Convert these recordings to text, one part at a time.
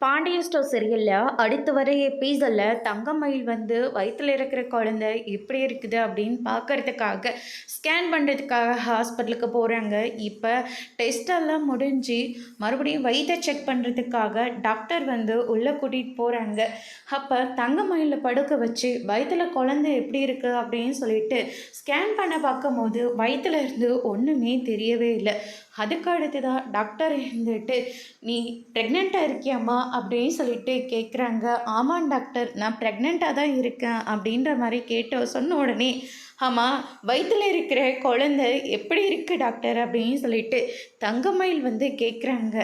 Pandian store சீரியல்ல அடுத்து வர எபிசோட்ல தங்கமயில் வந்து வயித்துல இருக்கிற குழந்தை எப்படி இருக்குது அப்படின்னு பார்க்கறதுக்காக ஸ்கேன் பண்ணுறதுக்காக ஹாஸ்பிட்டலுக்கு போகிறாங்க. இப்போ டெஸ்ட் எல்லாம் முடிஞ்சு மறுபடியும் வயிற்றை செக் பண்ணுறதுக்காக டாக்டர் வந்து உள்ளே கூட்டிகிட்டு போகிறாங்க. அப்போ தங்கமயில படுக்க வச்சு வயிற்றுல குழந்தை எப்படி இருக்குது அப்படின்னு சொல்லிட்டு ஸ்கேன் பண்ண பார்க்கும்போது வயிற்றுல இருந்து ஒன்றுமே தெரியவே இல்லை. அதுக்கு அடுத்து தான் டாக்டர் இருந்துட்டு நீ ப்ரெக்னெண்ட்டாக இருக்கியாம்மா அப்படின்னு சொல்லிட்டு கேட்குறாங்க. ஆமாம் டாக்டர், நான் ப்ரெக்னெண்ட்டாக தான் இருக்கேன் அப்படின்ற மாதிரி சொன்ன உடனே ஆமாம் வயிற்றில் இருக்கிற குழந்தை எப்படி இருக்குது டாக்டர் அப்படின்னு சொல்லிட்டு தங்கமயில் வந்து கேட்குறாங்க.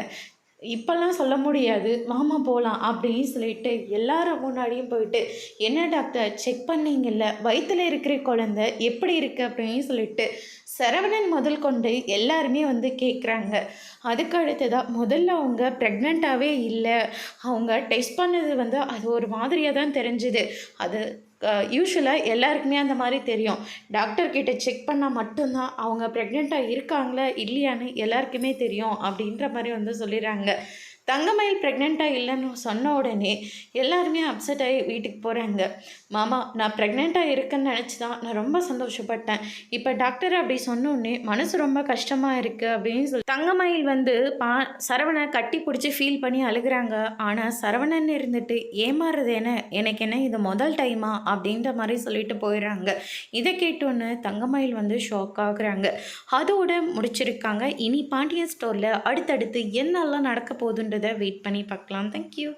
இப்போல்லாம் சொல்ல முடியாது, மாமா போகலாம் அப்படின்னு சொல்லிட்டு எல்லாரும் முன்னாடியும் போயிட்டு என்ன டாக்டர் செக் பண்ணீங்கல்ல வயிற்றில் இருக்கிற குழந்தை எப்படி இருக்குது அப்படின்னு சொல்லிட்டு சரவணன் முதல் கொண்டு எல்லாருமே வந்து கேட்குறாங்க. அதுக்கு அடுத்ததாக முதல்ல அவங்க ப்ரெக்னெண்ட்டாகவே இல்லை, அவங்க டெஸ்ட் பண்ணது வந்து அது ஒரு மாதிரியாக தான் தெரிஞ்சுது. அது யூஸ்வலாக எல்லாருக்குமே அந்த மாதிரி தெரியும். டாக்டர்கிட்ட செக் பண்ணால் மட்டும்தான் அவங்க ப்ரெக்னெண்ட்டாக இருக்காங்களா இல்லையான்னு எல்லாருக்குமே தெரியும் அப்படின்ற மாதிரி வந்து சொல்லிடுறாங்க. தங்கமயில் ப்ரெக்னெண்ட்டாக இல்லைன்னு சொன்ன உடனே எல்லாருமே அப்செட் ஆகி வீட்டுக்கு போகிறாங்க. மாமா, நான் ப்ரெக்னெண்ட்டாக இருக்கேன்னு நினச்சி தான் நான் ரொம்ப சந்தோஷப்பட்டேன். இப்போ டாக்டர் அப்படி சொன்னோடனே மனசு ரொம்ப கஷ்டமாக இருக்குது அப்படின்னு சொல்லி தங்கமயில் வந்து சரவணை கட்டி பிடிச்சி ஃபீல் பண்ணி அழுகிறாங்க. ஆனால் சரவணன் இருந்துட்டு ஏமாறுறது எனக்கு என்ன இது முதல் டைமா அப்படின்ற மாதிரி சொல்லிட்டு போயிடுறாங்க. இதை கேட்டோன்னு தங்கமயில் வந்து ஷாக் ஆகுறாங்க. அதோட முடிச்சிருக்காங்க. இனி பாண்டியன் ஸ்டோரில் அடுத்தடுத்து என்னெல்லாம் நடக்க போகுதுன்றதை வெயிட் பண்ணி பார்க்கலாம். தேங்க்யூ.